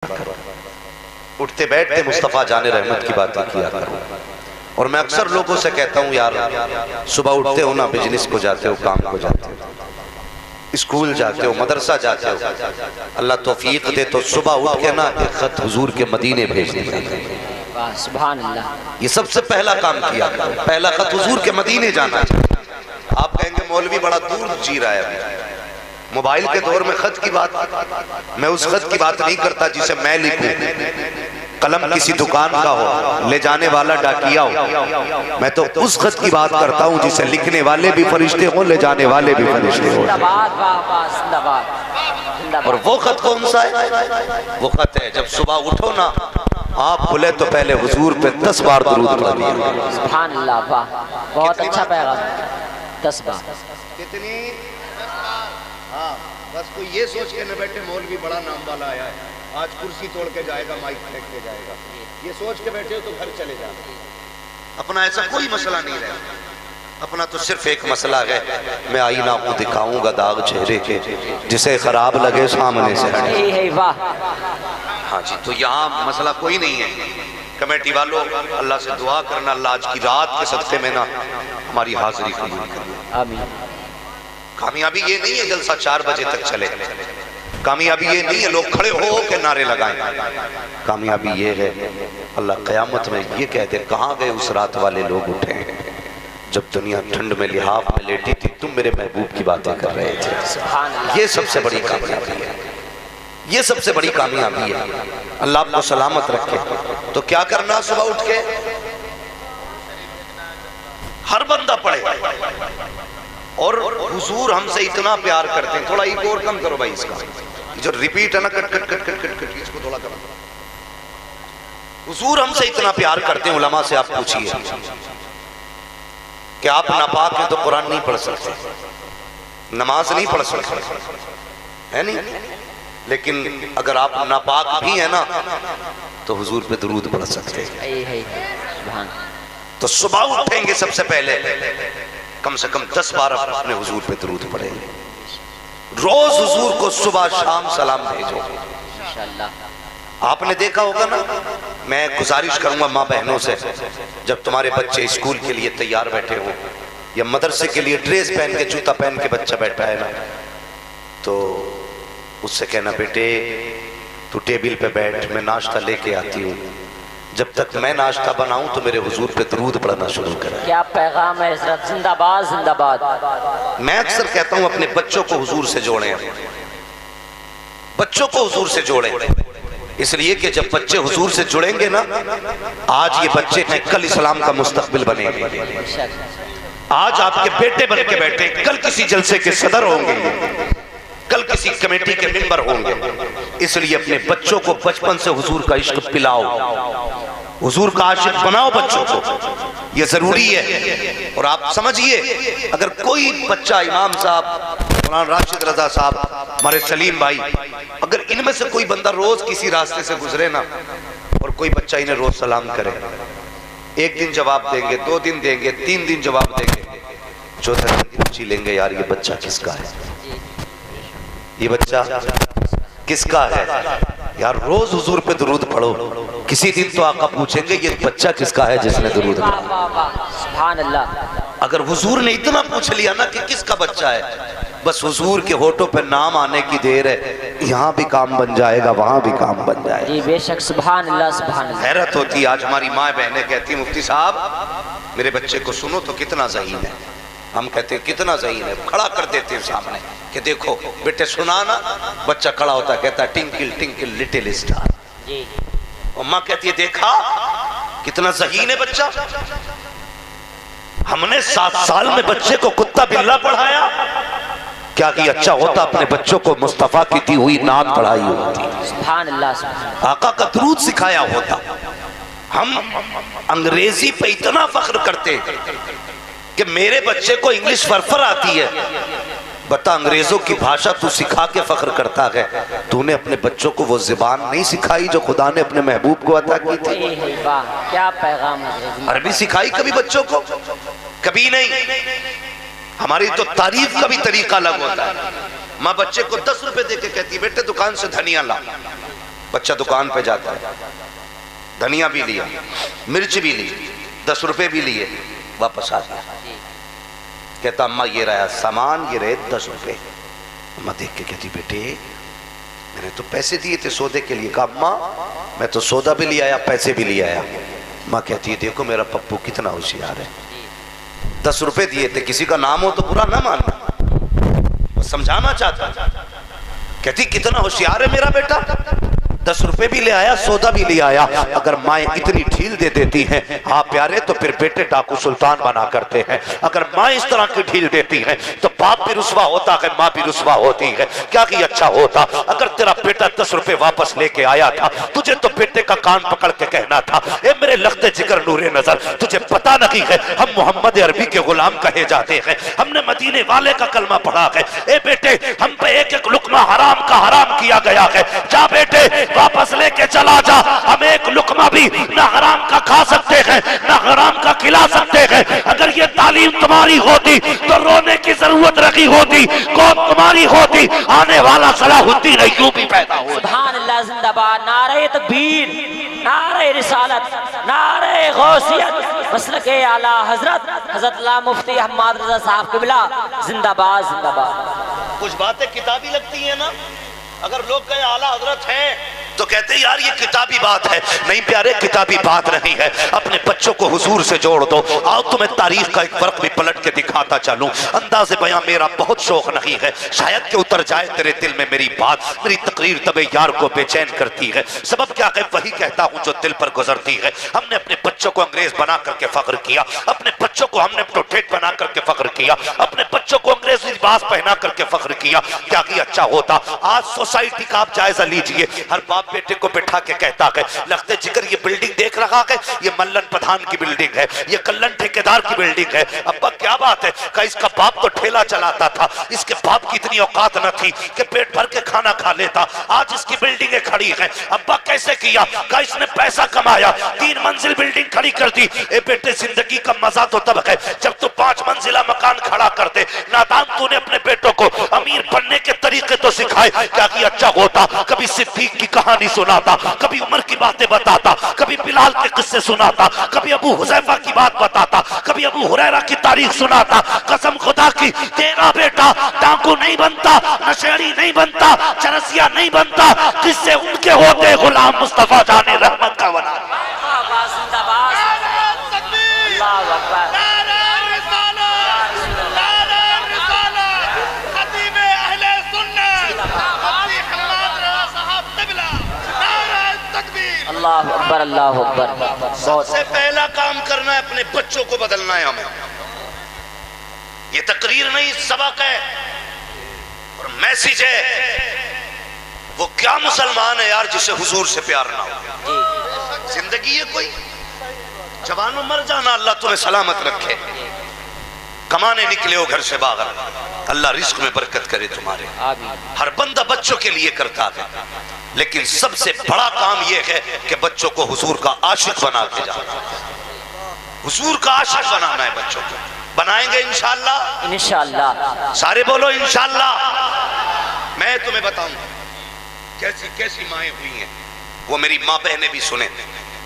उठते बैठते मुस्तफ़ा जाने रहमत की बातें किया करो। और मैं अक्सर लोगों से कहता हूँ यार, सुबह उठते हो ना, बिजनेस को जाते हो, काम को जाते हो, स्कूल जाते हो, मदरसा जाते हो, अल्लाह तौफीक दे तो सुबह उठ के ना एक खत हुजूर के मदीने भेज देते हैं। सुभान अल्लाह। ये सबसे पहला काम किया करो, पहला खत हुजूर के मदीने जाना चाहिए। आप कहेंगे मौलवी बड़ा दूर जी रहा है, मोबाइल के दौर में खत की बात, मैं उस खत की बात नहीं करता जिसे मैं लिखूं, कलम किसी दुकान का हो, ले जाने वाला डाकिया हो। मैं तो उस खत की बात करता हूँ जिसे लिखने वाले भी फरिश्ते हो, ले जाने वाले भी फरिश्ते हो। और वो खत कौन सा है? वो खत है जब सुबह उठो ना, आप खुले तो पहले हुजूर पे 10 बार दुरूद पढ़िए। सुभान अल्लाह, वाह, बहुत अच्छा पैगाम। 10 बार कितनी? हाँ, बस कोई ये सोच के न बैठे मौलवी बड़ा नाम वाला आया है, आज कुर्सी तोड़ के जाएगा, माइक फेंक के जाएगा, ये सोच के बैठे हो तो घर चले जाओ। अपना ऐसा कोई मसला नहीं रहा, अपना तो सिर्फ एक मसला है, मैं आईना को दिखाऊंगा दाग चेहरे के, जिसे खराब लगे सामने से हटे। वाह, हाँ जी, तो यहाँ मसला कोई नहीं है। कमेटी वालों, अल्लाह से दुआ करना, अल्लाह आज की रात के सदक़े में ना हमारी हाजिरी कबूल करे। आमीन। कामयाबी ये नहीं है जलसा 4 बजे तक चले, कामयाबी ये नहीं है लोग खड़े हो के नारे लगाएं, कामयाबी ये है अल्लाह क़यामत में ये कह दे, कहाँ गए उस रात वाले लोग उठे जब दुनिया ठंड में लिहाफ में लेटी थी, तुम मेरे महबूब की बातें कर रहे थे। ये सबसे बड़ी कामयाबी है, ये सबसे बड़ी कामयाबी है। अल्लाह आपको सलामत रखे। तो क्या करना, सुबह उठ के हर बंदा पढ़े। और हुजूर हमसे इतना प्यार करते हैं, थोड़ा एक और कम करो भाई, इसका जो रिपीट है ना, cut cut cut cut cut cut, इसको थोड़ा कम। हुजूर हमसे इतना प्यार करते हैं, उलमा से आप पूछिए कि आप नापाक हैं तो कुरान नहीं पढ़ सकते, नमाज नहीं पढ़ सकते, है नहीं, लेकिन अगर आप नापाक भी है ना तो हुजूर पे दुरूद पढ़ सकते हैं। तो सुबह उठेंगे सबसे पहले कम से कम 10 बार अपने हुजूर पे दुरूद पढ़े। रोज हुजूर को सुबह शाम सलाम भेजो। आपने देखा होगा ना, मैं गुजारिश करूंगा माँ बहनों से, जब तुम्हारे बच्चे स्कूल के लिए तैयार बैठे हो या मदरसे के लिए ड्रेस पहन के, जूता पहन के बच्चा बैठा है ना, तो उससे कहना, बेटे तू टेबल पे बैठ, मैं नाश्ता लेके आती हूँ, जब तक मैं नाश्ता बनाऊं तो मेरे हुजूर पे दुरूद पढ़ना शुरू करें। क्या पैगाम है हज़रत, जिंदाबाद जिंदाबाद। मैं अक्सर कहता हूं अपने बच्चों को हुजूर से जोड़ें, बच्चों को हुजूर से जोड़ें, इसलिए कि जब बच्चे हुजूर से जुड़ेंगे ना, आज ये बच्चे हैं, कल इस्लाम का मुस्तकबिल बनेंगे। आज आपके बेटे बन के बैठे, कल किसी जलसे के सदर होंगे, कल किसी कमेटी के मेंबर होंगे। इसलिए अपने बच्चों को बचपन से हुजूर का इश्क पिलाओ, हुजूर का आशिक बनाओ बच्चों को, ये जरूरी है। और आप समझिए, अगर कोई बच्चा, इमाम साहब, मौलाना राशिद रजा साहब, हमारे सलीम भाई, अगर इनमें से कोई बंदा रोज किसी रास्ते से गुजरे ना और कोई बच्चा इन्हें रोज सलाम करे, एक दिन जवाब देंगे, 2 दिन देंगे, 3 दिन जवाब देंगे, चौथे दिन पूछ लेंगे, यार ये बच्चा किसका है, ये बच्चा किसका है यार, रोज हुजूर पे दुरूद पढ़ो। किसी दिन तो आका पूछेंगे, ये बच्चा किसका है जिसने दुरूद पढ़ा। सुभान अल्लाह। अगर हुजूर ने इतना पूछ लिया ना कि किसका बच्चा है, बस हुजूर के होठों पे नाम आने की देर है, यहाँ भी काम बन जाएगा, वहां भी काम बन जाएगा। जी बेशक, सुभान अल्लाह सुभान अल्लाह। हैरत होती है, आज हमारी माँ बहनें कहती, मुफ्ती साहब मेरे बच्चे को सुनो तो कितना ज़हीन है। हम कहते हैं कितना ज़हीन है, खड़ा कर देते हैं सामने कि देखो बेटे सुना ना, बच्चा खड़ा होता है, कहता है टिंकल टिंकल लिटिल स्टार। और माँ कहती है देखा कितना ज़हीन है बच्चा। हमने 7 साल में बच्चे को कुत्ता बिल्ला पढ़ाया, क्या कि अच्छा होता अपने बच्चों को मुस्तफा की दी हुई नात पढ़ाई होती, सुभान अल्लाह, आका का दुरूद सिखाया होता। हम अंग्रेजी पे इतना फख्र करते कि मेरे बच्चे को इंग्लिश फरफर आती है। बता, अंग्रेजों की भाषा तू सिखा के फख्र करता है, तूने अपने बच्चों को वो ज़बान नहीं सिखाई जो खुदा ने अपने महबूब को अता की थी। क्या पैगाम है। अरबी सिखाई कभी बच्चों को? कभी नहीं। हमारी तो तारीफ का भी तरीका अलग होता है। माँ बच्चे को 10 रुपए दे के कहती है, बेटे दुकान से धनिया ला, बच्चा दुकान पे जाता है, धनिया भी लिया, मिर्च भी ली, 10 रुपए भी लिए, वापस आ गया। कहता अम्मा ये रहा सामान, ये रहे 10 रुपए। अम्मा देख के कहती बेटे मैंने तो पैसे दिए थे सौदे के लिए। कहा अम्मा मैं तो सौदा भी ले आया, पैसे भी ले आया। माँ कहती है देखो मेरा पप्पू कितना होशियार है, 10 रुपए दिए थे, किसी का नाम हो तो बुरा ना मानना, वो समझाना चाहता। कहती कितना होशियार है मेरा बेटा, 10 रुपए भी ले आया, सौदा भी ले आया। अगर माएँ इतनी ढील दे देती हैं हाँ प्यारे तो फिर बेटे डाकू सुल्तान बना करते हैं। अगर माँ इस तरह की ढील देती है तो बाप भी रुसवा होता है, माँ भी रुसवा होती है। क्या कि अच्छा होता अगर तेरा बेटा 10 रुपए वापस लेके आया था, तुझे तो बेटे का कान पकड़ के कहना था ए मेरे लख्ते जिगर नूरे नजर, तुझे पता नहीं है हम मोहम्मद अरबी के गुलाम कहे जाते हैं, हमने मदीने वाले का कलमा पढ़ा है। ए बेटे हम पे एक एक लुकमा हराम का हराम किया गया है, जा बेटे वापस लेके चला जा, हम एक लुकमा भी ना हराम का खा सकते हैं ना हराम का खिला सकते हैं। अगर ये तालीम तुम्हारी होती तो रोने की जरूरत रखी होती, कौन तुम्हारी होती, आने वाला सलाहुद्दीन अय्यूबी पैदा हो। सुभान अल्लाह, जिंदाबाद, नारे तकबीर, नारे रिसालत, नारे गौसियत, मसलके आला हजरत हजरत अल्लाह मुफ्ती अहमद रजा साहब क़िबला, जिंदाबाद जिंदाबाद। कुछ बातें किताबी लगती है ना, अगर लोग कहें आला हजरत है तो कहते हैं यार ये किताबी बात है। नहीं प्यारे किताबी बात नहीं है, अपने बच्चों को हुजूर से जोड़ दो। आओ तुम्हें तारीख का एक फर्क भी पलट के दिखाता चलूं। अंदाज़े बयां मेरा बहुत शौक नहीं है, शायद कि उतर जाए तेरे दिल में मेरी बात, मेरी तकरीर तबे यार को बेचैन करती है। सबब क्या है वही कहता हूं जो दिल पर गुजरती है। हमने अपने बच्चों को अंग्रेज बना करके फख्र किया, अपने बच्चों को हमने प्रोटेक्ट बना करके फख्र किया, अपने बच्चों को अंग्रेजी लिबास पहना करके फख्र किया। क्या कि अच्छा होता आज सोसाइटी का आप जायजा लीजिए, हर बाप बेटे को बैठा के कहता है लख्ते जिगर ये बिल्डिंग देख रहा है, ये मल्लन प्रधान की बिल्डिंग है, ये कल्लन ठेकेदार की बिल्डिंग है। अब्बा क्या बात है, का इसका बाप तो ठेला चलाता था, इसके बाप की इतनी औकात न थी कि पेट भर के खाना खा लेता, आज इसकी बिल्डिंगें खड़ी हैं। अब्बा कैसे किया, का इसने पैसा कमाया, 3 मंजिल बिल्डिंग खड़ी कर दी। ए बेटे जिंदगी का मजा तो तब है जब तू 5 मंजिला मकान खड़ा कर दे। नादान तूने अपने बेटों को अमीर बनने के तरीके तो सिखाए। क्या कि अच्छा होता कभी सिद्दीक की कहानी सुनाता, कभी उमर की बातें बताता, कभी बिलाल के किस्से सुनाता, कभी अबू हुज़ैफा की बात बताता, कभी अबू हुरैरा की तारीख सुनाता। कसम खुदा की तेरा बेटा डाकू नहीं बनता, नशेड़ी नहीं बनता, चरसिया नहीं बनता, किससे उनके होते गुलाम मुस्तफा जाने रहमत का बना। अल्लाह अकबर, अल्लाह अकबर। सबसे पहला काम करना है अपने बच्चों को बदलना है हमें। ये तकरीर नहीं सबक है और मैसेज है। वो क्या मुसलमान है यार जिसे हुजूर से प्यार ना हो। जिंदगी है कोई, जवानों मर जाना, अल्लाह तुम्हें सलामत रखे। कमाने निकले हो घर से बाहर, अल्लाह रिस्क में बरकत करे तुम्हारे। हर बंदा बच्चों के लिए करता है, लेकिन सबसे बड़ा काम यह है कि बच्चों को हुजूर का आशिक बना के जाना। हुजूर का आशिक बनाना है बच्चों को। बनाएंगे इंशाअल्लाह, इंशाअल्लाह। सारे बोलो इंशाअल्लाह। मैं तुम्हें बताऊंगा कैसी कैसी माएँ हुई हैं, वो मेरी माँ बहनें भी सुने,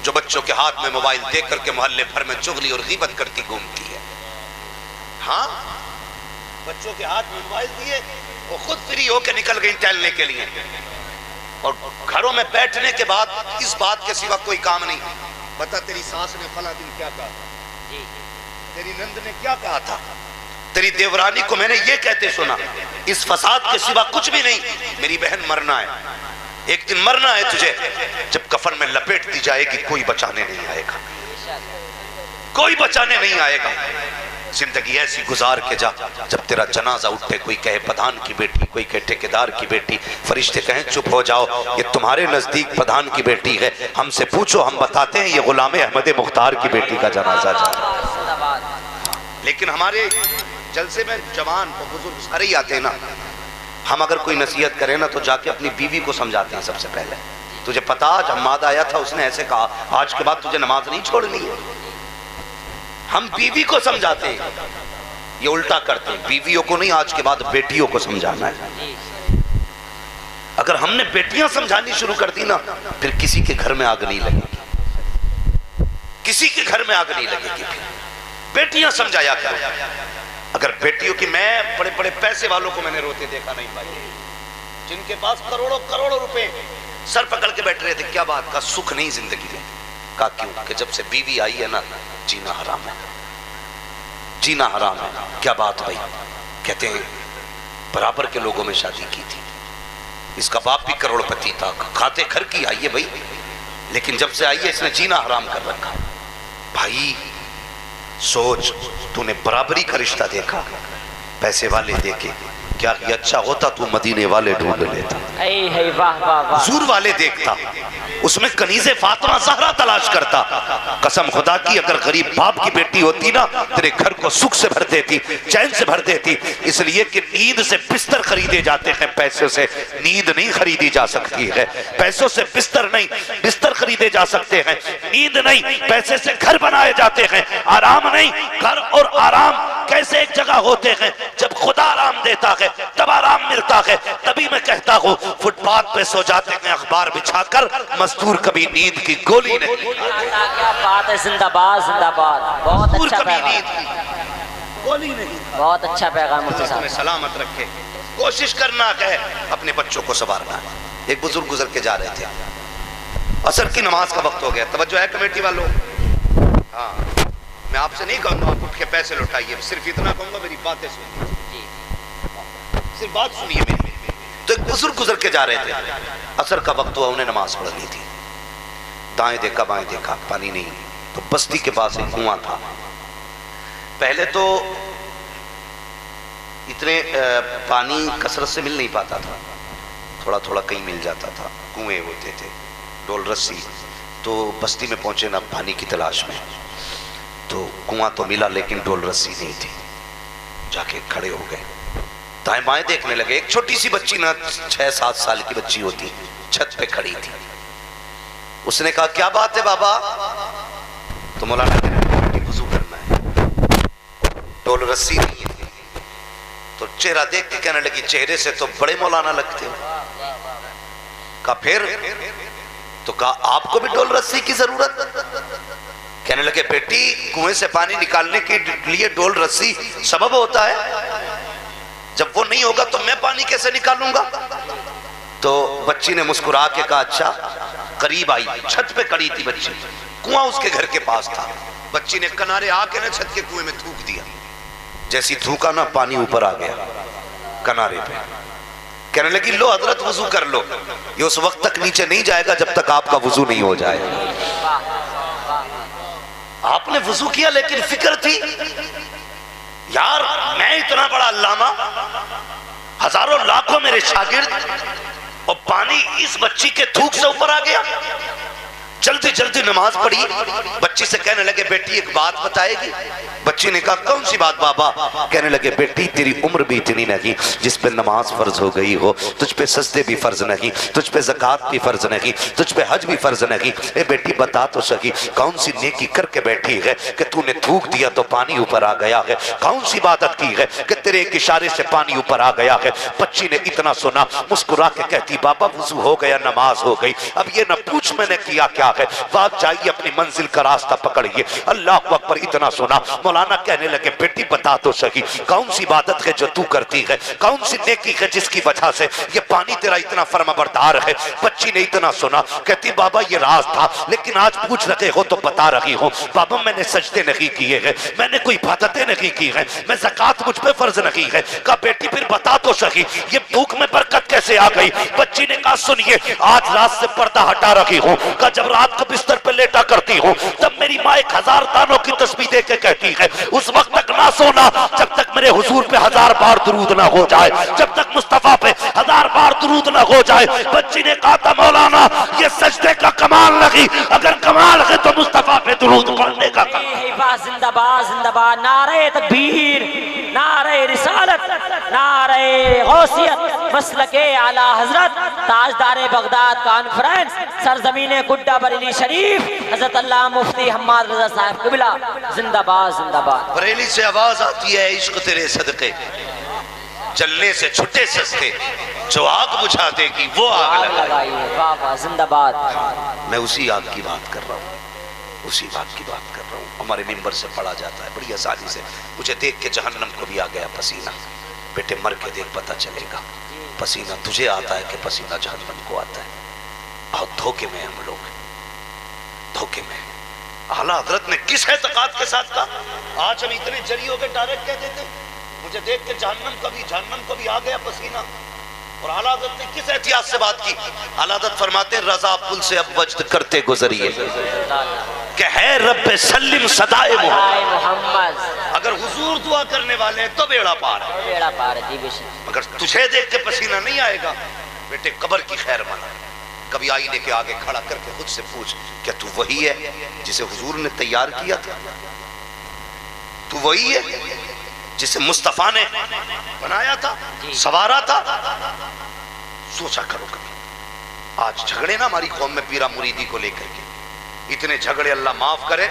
जो बच्चों के हाथ में मोबाइल देख करके मोहल्ले भर में चुगली और गीबत करती घूमती है। हाँ, बच्चों के हाथ में मोबाइल दिए, वो खुद फ्री होकर निकल गई टहलने के लिए, और घरों में बैठने के बाद इस बात के सिवा कोई काम नहीं। बता तेरी सास ने फला दिन क्या कहा था, तेरी नंद ने क्या कहा था, तेरी देवरानी को मैंने ये कहते सुना। इस फसाद के सिवा कुछ भी नहीं। मेरी बहन मरना है, एक दिन मरना है तुझे, जब कफन में लपेट दी जाएगी कोई बचाने नहीं आएगा, कोई बचाने नहीं आएगा। जिंदगी ऐसी गुजार के जा, जब तेरा जनाजा उठे कोई कहे प्रधान की बेटी, कोई कहे ठेकेदार की बेटी, फरिश्ते कहें चुप हो जाओ, ये तुम्हारे नजदीक प्रधान की बेटी है, हमसे पूछो हम बताते हैं ये गुलाम अहमद मुख्तार की बेटी का जनाजा जा। लेकिन हमारे जलसे में जवान और बुजुर्ग सारे ही आते हैं ना, हम अगर कोई नसीहत करें ना तो जाके अपनी बीवी को समझाते हैं सबसे पहले। तुझे पता आज हम्माद आया था, उसने ऐसे कहा, आज के बाद तुझे नमाज नहीं छोड़नी है। हम बीवी को समझाते हैं, ये उल्टा करते हैं, बीवियों को नहीं, आज के बाद बेटियों को समझाना है। अगर हमने बेटियां समझानी शुरू कर दी ना, फिर किसी के घर में आग नहीं लगेगी, किसी के घर में आग नहीं लगेगी। फिर बेटियां समझाया करो। अगर बेटियों की, मैं बड़े बड़े पैसे वालों को मैंने रोते देखा नहीं भाई, जिनके पास करोड़ों करोड़ों रुपए सर पकड़ के बैठ रहे थे, क्या बात का सुख नहीं जिंदगी में। कहा क्यों? कि जब से बीवी आई है ना, जीना हराम है, जीना हराम है। क्या बात भाई? कहते हैं बराबर के लोगों में शादी की थी, इसका बाप भी करोड़पति था, खाते घर की आई है भाई, लेकिन जब से आई है इसने जीना हराम कर रखा। भाई सोच, तूने बराबरी का रिश्ता देखा, पैसे वाले देखे, क्या ये अच्छा होता तू मदीने वाले ढूंढ लेता, वाह वाह वाह, हुजूर वाले देखता, उसमें कनीज़े फातिमा ज़हरा तलाश करता। कसम खुदा की, अगर गरीब बाप की बेटी होती ना, तेरे घर को सुख से भर देती, चैन से भर देती। इसलिए कि नींद से बिस्तर खरीदे जाते हैं, पैसे से नींद नहीं खरीदी जा सकती है। पैसों से बिस्तर नहीं, बिस्तर खरीदे जा सकते हैं, नींद नहीं। पैसे से घर बनाए जाते हैं, आराम नहीं। घर और आराम कैसे एक जगह होते हैं? जब खुदा आराम देता है तब आराम मिलता है। तभी मैं कहता हूँ, फुटपाथ पे सो जाते हैं अखबार बिछाकर, मजदूर कभी नींद की गोली नहीं। क्या बात है, जिंदाबाद जिंदाबाद, बहुत अच्छा पैगाम, गोली नहीं। बहुत अच्छा पैगाम मुफ्ती साहब। सलामत रखे, कोशिश करना है अपने बच्चों को संवारना। एक बुजुर्ग गुजर के जा रहे थे, असर की नमाज का वक्त हो गया। तवज्जो है कमेटी वालों? हाँ, मैं आपसे नहीं कहूँगा आप उठ के पैसे लौटाइए, सिर्फ इतना कहूँगा मेरी बातें सुनिए, सिर्फ बात सुनिए मेरी। तो एक बुजुर्ग गुजर के जा रहे थे, असर का वक्त हुआ, उन्हें नमाज पढ़नी थी। दाएं देखा बाएं देखा, पानी नहीं। तो बस्ती के पास एक कुआं था। पहले तो इतने पानी कसरत से मिल नहीं पाता था, थोड़ा थोड़ा कहीं मिल जाता था, कुएं होते थे, डोल रस्सी। तो बस्ती में पहुंचे ना पानी की तलाश में, तो कुआं तो मिला लेकिन डोल रस्सी नहीं थी। जाके खड़े हो गए, दाएं बाएं देखने लगे। एक छोटी सी बच्ची ना, 6-7 साल की बच्ची होती, छत पे खड़ी थी। उसने कहा क्या बात है बाबा? तो मौलाना वुजू करना है, डोल रस्सी नहीं है। तो चेहरा देख के कहने लगी, चेहरे से तो बड़े मौलाना लगते हो। कहा फिर? तो कहा आपको भी डोल रस्सी की जरूरत? कहने लगे बेटी, कुएं से पानी निकालने के लिए डोल रस्सी सबब होता है, जब वो नहीं होगा तो मैं पानी कैसे निकालूंगा? तो बच्ची ने मुस्कुरा के कहा अच्छा। करीब आई, छत पे खड़ी थी बच्ची, कुआं उसके घर के पास था। बच्ची ने किनारे आके ना छत के कुएं में थूक दिया। जैसी थूका ना, पानी ऊपर आ गया किनारे पे। कहने लगी लो हजरत वजू कर लो। ये उस वक्त तक नीचे नहीं जाएगा जब तक आपका वजू नहीं हो जाए। आपने वजू किया लेकिन फिक्र थी, यार मैं इतना बड़ा अल्लामा, हजारों लाखों मेरे शागिर्द, और पानी इस बच्ची के थूक से ऊपर आ गया। जल्दी जल्दी नमाज पढ़ी। बच्ची से कहने लगे बेटी एक बात बताएगी? बच्ची ने कहा कौन सी बात बाबा? कहने लगे बेटी तेरी उम्र भी इतनी नहीं जिस पे नमाज फर्ज हो गई हो, तुझ पे सजदे भी फर्ज नहीं, तुझ पे ज़कात भी फर्ज नहीं, तुझ पे हज भी फर्ज नहीं। ए बेटी बता तो सकी कौन सी नेकी करके बैठी है कि तूने थूक दिया तो पानी ऊपर आ गया है? कौन सी इबादत की है कि तेरे एक इशारे से पानी ऊपर आ गया है? बच्ची ने इतना सुना, मुस्कुरा के कहती बाबा वुजू हो गया, नमाज हो गई, अब ये न पूछ मैंने किया क्या है, बात जाइए अपनी मंजिल का रास्ता पकड़िए। अल्लाह अकबर। इतना सुना, मौलाना कहने लगे बेटी बता तो सही कौन सी इबादत है जो तू करती है, कौन सी नेकी है जिसकी वजह से ये पानी तेरा इतना फर्माबरदार है? बच्ची ने इतना सुना, कहती बाबा ये राज था लेकिन आज पूछ रहे हो तो बता रही हूँ। बाबा मैंने सजदे नहीं किए हैं, मैंने कोई इबादतें नहीं की है, मैं ज़कात मुझ पे फर्ज नहीं है। कहा बेटी फिर बता तो सही ये भूख में बरकत कैसे आ गई? बच्ची ने कहा सुनिए आज रात से पर्दा हटा रही हूँ। कहा जब रात को बिस्तर पे लेटा करती हूँ तब मेरी माँ 1000 दानों की तस्बीह दे के कहती है उस वक्त तक ना सोना जब तक मेरे हुजूर पे 1000 बार दुरूद ना हो जाए, जब तक मुस्तफा पे 1000 बार दुरूद ना हो जाए। बच्ची ने कहा था मौलाना ये सजदे का कमाल नहीं, अगर कमाल है तो मुस्तफा पे दुरूद पढ़ने का। जिंदाबाद जिंदाबाद, नारे तकबीर, नारे रिसालत, नारे गौसियत, मसलके आला हजरत, ताजदारे बगदाद कॉन्फ्रेंस, सरजमीने गुड्डा बरेली शरीफ, हजरत अल्लाह मुफ्ती हम्माद रजा साहब क़िबला, जिंदाबाद जिंदाबाद। बरेली से आवाज आती है इश्क तेरे सदके, चलने से छुटे सस्ते, जो आग बुझा देगी वो आग लगाई। वाह वाह, जिंदाबाद। मैं उसी आग की बात कर रहा हूँ, उसी बात की बात कर रहा हूँ। हमारे मिंबर से पढ़ा जाता है बड़ी आसानी से। मुझे देख के जहन्नम को भी आ गया पसीना। बेटे मर के देख, पता चलेगा। पसीना तुझे आता है कि पसीना जहन्नम को आता है। बहुत धोखे में हम लोग, धोखे में। आला हजरत ने किस एतकाद के साथ कहा? आज हम इतने जरी हो गए, डायरेक्ट कह देते मुझे देख के जहन्नम को भी आ गया पसीना। और आला हजरत ने किस एहतियात से बात की? आला हजरत फरमाते हैं रजा पुल से अब वजद करते गुजरिए कि है रब्बे सल्लिम सदाए मोहम्मद। अगर हुजूर दुआ करने वाले हैं तो बेड़ा पार है, बेड़ा पार है जी बेशक। अगर तुझे देख के पसीना नहीं आएगा, बेटे कब्र की खैर मना। कभी आईने के आगे खड़ा करके खुद से पूछ, क्या तू वही है जिसे हुजूर ने तैयार किया था? तू वही है जिसे मुस्तफा ने बनाया था, सवारा था? सोचा करो कभी। आज झगड़े ना हमारी कौम में पीरा मुरीदी को लेकर के, इतने झगड़े, अल्लाह माफ करे।